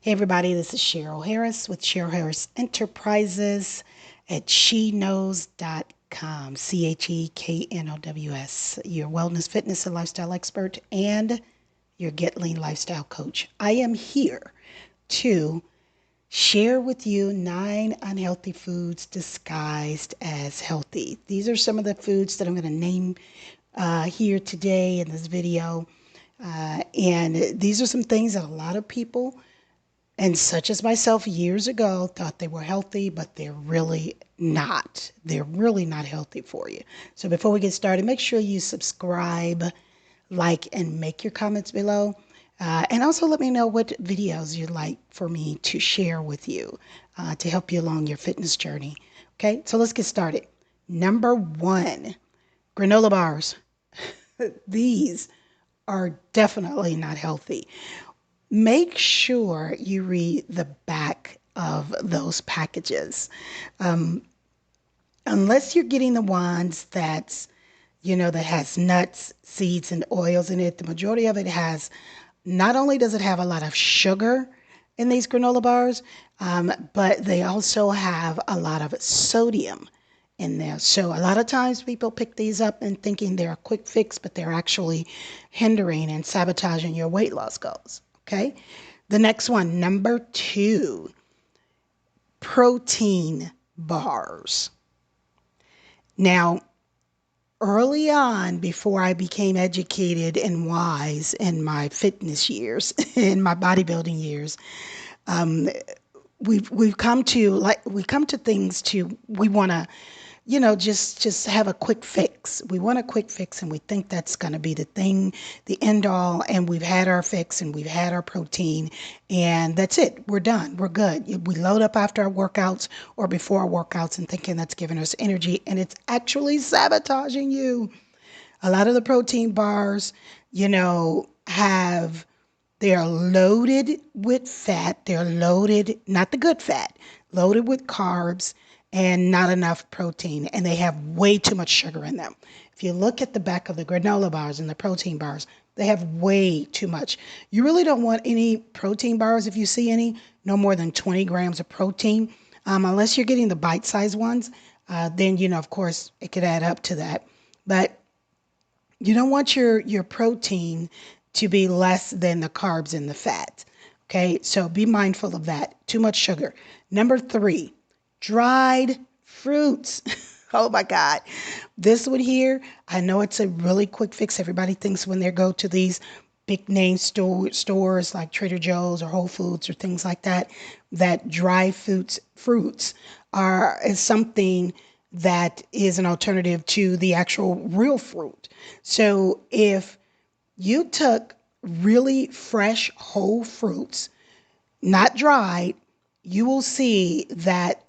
Hey everybody, this is Cheryl Harris with Cheryl Harris Enterprises at sheknows.com. CHEKNOWS, your wellness, fitness, and lifestyle expert and your Get Lean lifestyle coach. I am here to share with you 9 unhealthy foods disguised as healthy. These are some of the foods that I'm going to name here today in this video. And these are some things that a lot of people, and such as myself years ago, thought they were healthy, but they're really not. They're really not healthy for you. So before we get started, make sure you subscribe, like, and make your comments below. And also let me know what videos you'd like for me to share with you to help you along your fitness journey. Okay, so let's get started. Number 1, granola bars. These are definitely not healthy. Make sure you read the back of those packages. Unless you're getting the ones that has nuts, seeds, and oils in it, the majority of it has, not only does it have a lot of sugar in these granola bars, but they also have a lot of sodium in there. So a lot of times people pick these up and thinking they're a quick fix, but they're actually hindering and sabotaging your weight loss goals. Okay. The next one, number 2, protein bars. Now, early on, before I became educated and wise in my fitness years, in my bodybuilding years, we've come to things to, we want to, just have a quick fix. We want a quick fix, and we think that's going to be the thing, the end all. And we've had our fix, and we've had our protein, and that's it. We're done. We're good. We load up after our workouts or before our workouts and thinking that's giving us energy, and it's actually sabotaging you. A lot of the protein bars, they are loaded with fat. They're loaded, not the good fat, loaded with carbs and not enough protein. And they have way too much sugar in them. If you look at the back of the granola bars and the protein bars, they have way too much. You really don't want any protein bars, if you see any, no more than 20 grams of protein. Unless you're getting the bite-sized ones, then, of course, it could add up to that. But you don't want your protein to be less than the carbs and the fat. Okay, so be mindful of that. Too much sugar. Number 3, dried fruits. Oh my God. This one here, I know it's a really quick fix. Everybody thinks when they go to these big name stores like Trader Joe's or Whole Foods or things like that, that dry fruits is something that is an alternative to the actual real fruit. So if you took really fresh whole fruits, not dried, you will see that,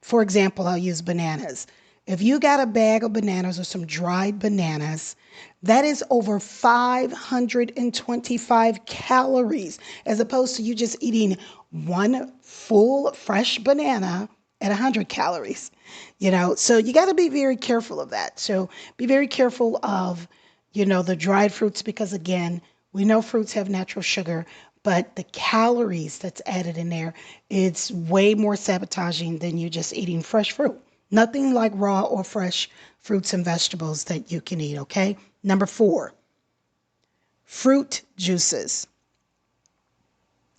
for example, I'll use bananas. If you got a bag of bananas or some dried bananas, that is over 525 calories, as opposed to you just eating one full fresh banana at 100 calories. So you got to be very careful of that. So be very careful of, the dried fruits, because again, we know fruits have natural sugar, but the calories that's added in there, it's way more sabotaging than you just eating fresh fruit. Nothing like raw or fresh fruits and vegetables that you can eat, okay? Number 4, fruit juices.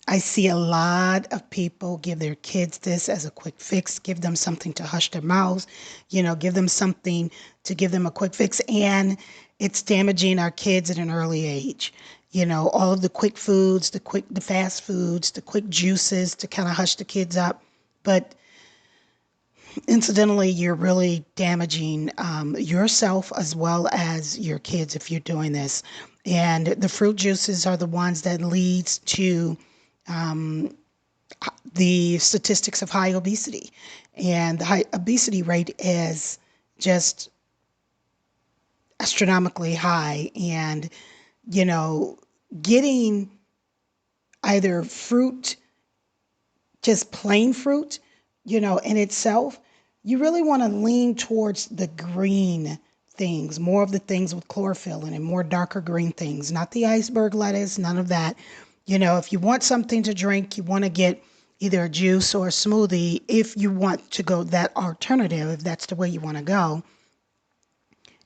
I see a lot of people give their kids this as a quick fix, give them something to hush their mouths, give them something to give them a quick fix, and it's damaging our kids at an early age. All of the quick foods, the fast foods, the quick juices to kind of hush the kids up. But incidentally, you're really damaging yourself as well as your kids if you're doing this. And the fruit juices are the ones that leads to the statistics of high obesity. And the high obesity rate is just astronomically high. And, getting either fruit, just plain fruit, in itself, you really want to lean towards the green things, more of the things with chlorophyll in it, more darker green things, not the iceberg lettuce, none of that. If you want something to drink, you want to get either a juice or a smoothie. If you want to go that alternative, if that's the way you want to go,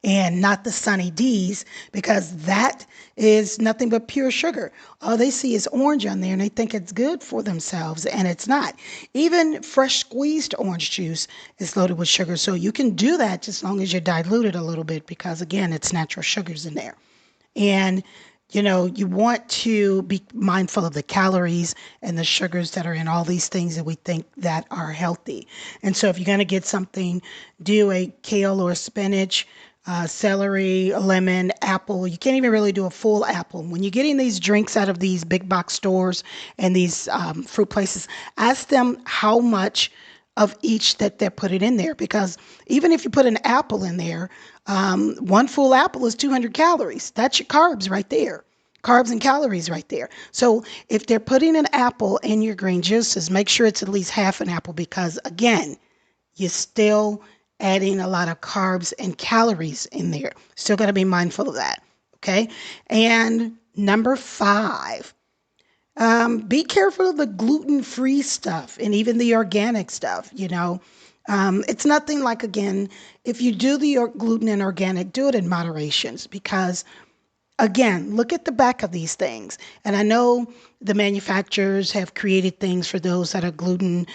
and not the Sunny D's, because that is nothing but pure sugar. All they see is orange on there and they think it's good for themselves, and it's not. Even fresh squeezed orange juice is loaded with sugar. So you can do that just as long as you dilute it a little bit, because again, it's natural sugars in there. And you want to be mindful of the calories and the sugars that are in all these things that we think that are healthy. And so if you're going to get something, do a kale or spinach, celery, lemon, apple. You can't even really do a full apple. When you're getting these drinks out of these big box stores and these fruit places, ask them how much of each that they're putting in there, because even if you put an apple in there, one full apple is 200 calories. That's your carbs right there. Carbs and calories right there. So if they're putting an apple in your green juices, make sure it's at least half an apple, because again, you're still adding a lot of carbs and calories in there. Still got to be mindful of that. Okay. And number 5, be careful of the gluten-free stuff and even the organic stuff. It's nothing like, again, if you do the gluten and organic, do it in moderations, because again, look at the back of these things. And I know the manufacturers have created things for those that are gluten,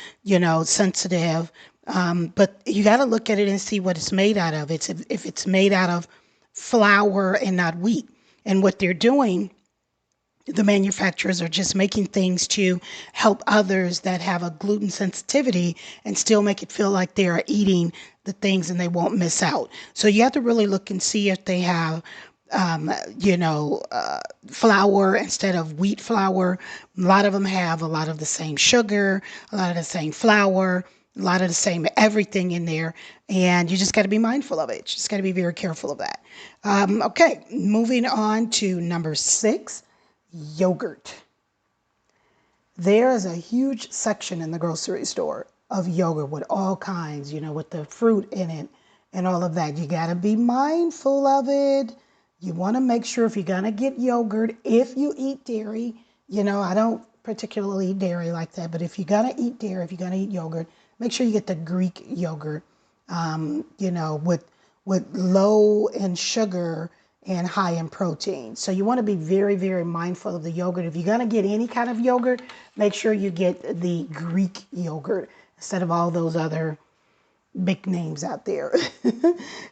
sensitive. But you got to look at it and see what it's made out of. If it's made out of flour and not wheat. And what they're doing, the manufacturers are just making things to help others that have a gluten sensitivity and still make it feel like they are eating the things and they won't miss out. So you have to really look and see if they have flour instead of wheat flour. A lot of them have a lot of the same sugar, a lot of the same flour, a lot of the same everything in there. And you just got to be mindful of it. You just got to be very careful of that. Okay, moving on to number 6, yogurt. There is a huge section in the grocery store of yogurt with all kinds, with the fruit in it and all of that. You got to be mindful of it. You want to make sure, if you're going to get yogurt, if you eat dairy, I don't particularly eat dairy like that, but if you're going to eat dairy, if you're going to eat yogurt, make sure you get the Greek yogurt, with low in sugar and high in protein. So you want to be very, very mindful of the yogurt. If you're going to get any kind of yogurt, make sure you get the Greek yogurt instead of all those other big names out there.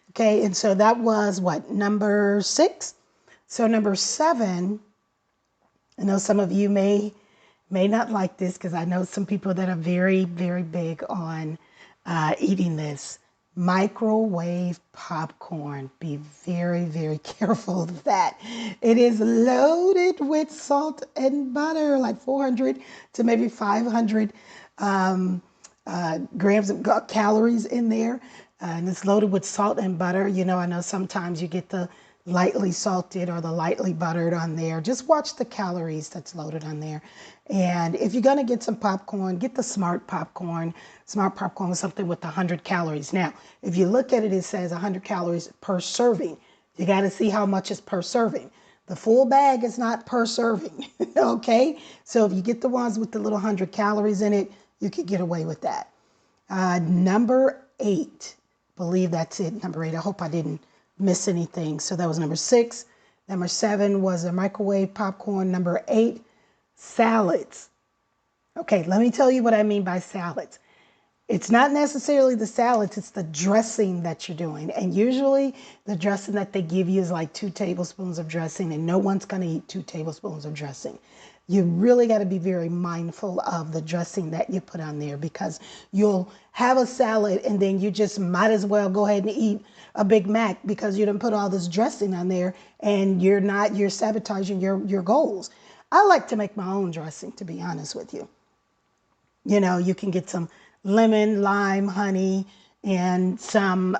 Okay, and so that was what, number 6? So number 7, I know some of you may not like this, because I know some people that are very, very big on eating this. Microwave popcorn. Be very, very careful of that. It is loaded with salt and butter, like 400 to maybe 500 grams of calories in there. And it's loaded with salt and butter. I know sometimes you get the lightly salted or the lightly buttered on there. Just watch the calories that's loaded on there. And if you're going to get some popcorn, get the Smart popcorn. Smart popcorn is something with 100 calories. Now, if you look at it, it says 100 calories per serving. You got to see how much is per serving. The full bag is not per serving, okay? So if you get the ones with the little 100 calories in it, you could get away with that. Number 8, believe that's it, number 8. I hope I didn't miss anything. So that was number 6. Number 7 was a microwave popcorn. Number 8, salads. Okay, let me tell you what I mean by salads. It's not necessarily the salads, it's the dressing that you're doing. And usually the dressing that they give you is like 2 tablespoons of dressing, and no one's going to eat 2 tablespoons of dressing. You really got to be very mindful of the dressing that you put on there, because you'll have a salad and then you just might as well go ahead and eat a Big Mac, because you didn't put all this dressing on there and you're sabotaging your goals. I like to make my own dressing, to be honest with you. You can get some lemon, lime, honey, and some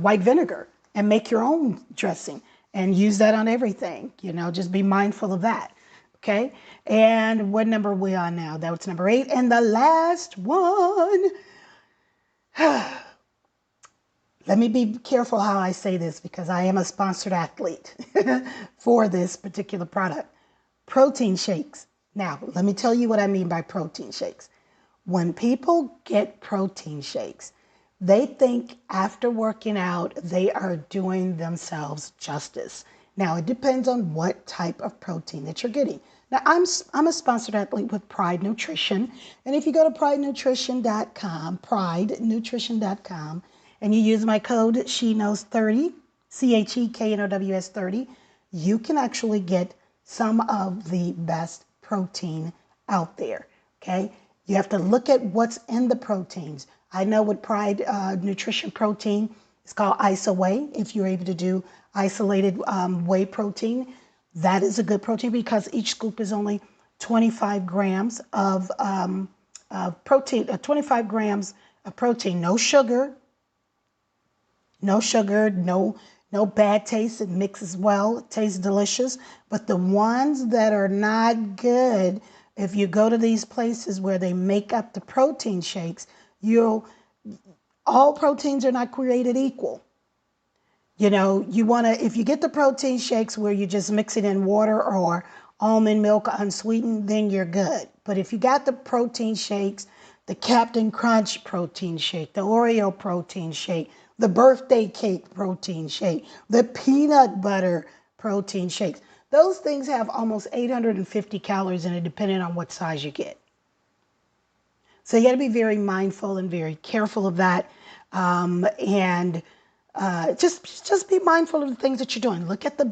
white vinegar and make your own dressing and use that on everything. Just be mindful of that. Okay. And what number are we on now? That was number 8. And the last one. Let me be careful how I say this, because I am a sponsored athlete for this particular product. Protein shakes. Now, let me tell you what I mean by protein shakes. When people get protein shakes, they think after working out, they are doing themselves justice. Now, it depends on what type of protein that you're getting. Now, I'm a sponsored athlete with Pride Nutrition. And if you go to pridenutrition.com, and you use my code SheKnows30, CHEKNOWS 30, you can actually get some of the best protein out there. Okay? You have to look at what's in the proteins. I know with Pride Nutrition protein, it's called IsoWhey. If you're able to do isolated whey protein, that is a good protein because each scoop is only 25 grams of protein, 25 grams of protein, no sugar, no bad taste. It mixes well. It tastes delicious. But the ones that are not good, if you go to these places where they make up the protein shakes, all proteins are not created equal. You know, if you get the protein shakes where you just mix it in water or almond milk unsweetened, then you're good. But if you got the protein shakes, the Captain Crunch protein shake, the Oreo protein shake, the birthday cake protein shake, the peanut butter protein shakes, those things have almost 850 calories in it, depending on what size you get. So you got to be very mindful and very careful of that. Just be mindful of the things that you're doing. Look at the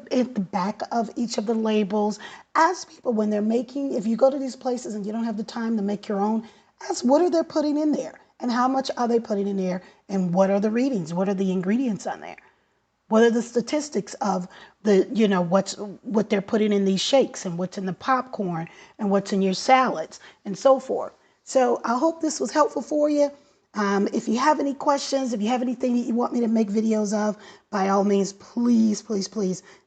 back of each of the labels. Ask people when they're making, if you go to these places and you don't have the time to make your own, ask what are they putting in there and how much are they putting in there and what are the readings? What are the ingredients on there? What are the statistics of what they're putting in these shakes and what's in the popcorn and what's in your salads and so forth. So I hope this was helpful for you. If you have any questions, if you have anything that you want me to make videos of, by all means, please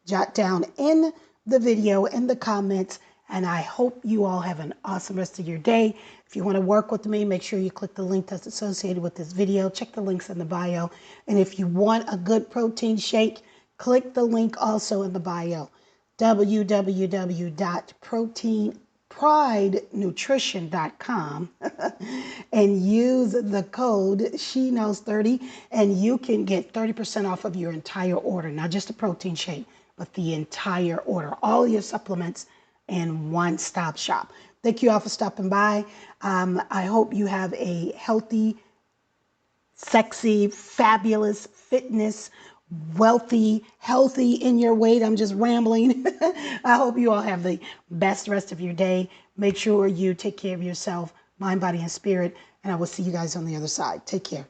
jot down in the video, in the comments. And I hope you all have an awesome rest of your day. If you want to work with me, make sure you click the link that's associated with this video. Check the links in the bio. And if you want a good protein shake, click the link also in the bio, www.pridenutrition.com and use the code SheKnows30 and you can get 30% off of your entire order, not just a protein shake, but the entire order, all your supplements in one-stop shop. Thank you all for stopping by. I hope you have a healthy, sexy, fabulous, fitness, wealthy, healthy in your weight. I'm just rambling. I hope you all have the best rest of your day. Make sure you take care of yourself, mind, body, and spirit. And I will see you guys on the other side. Take care.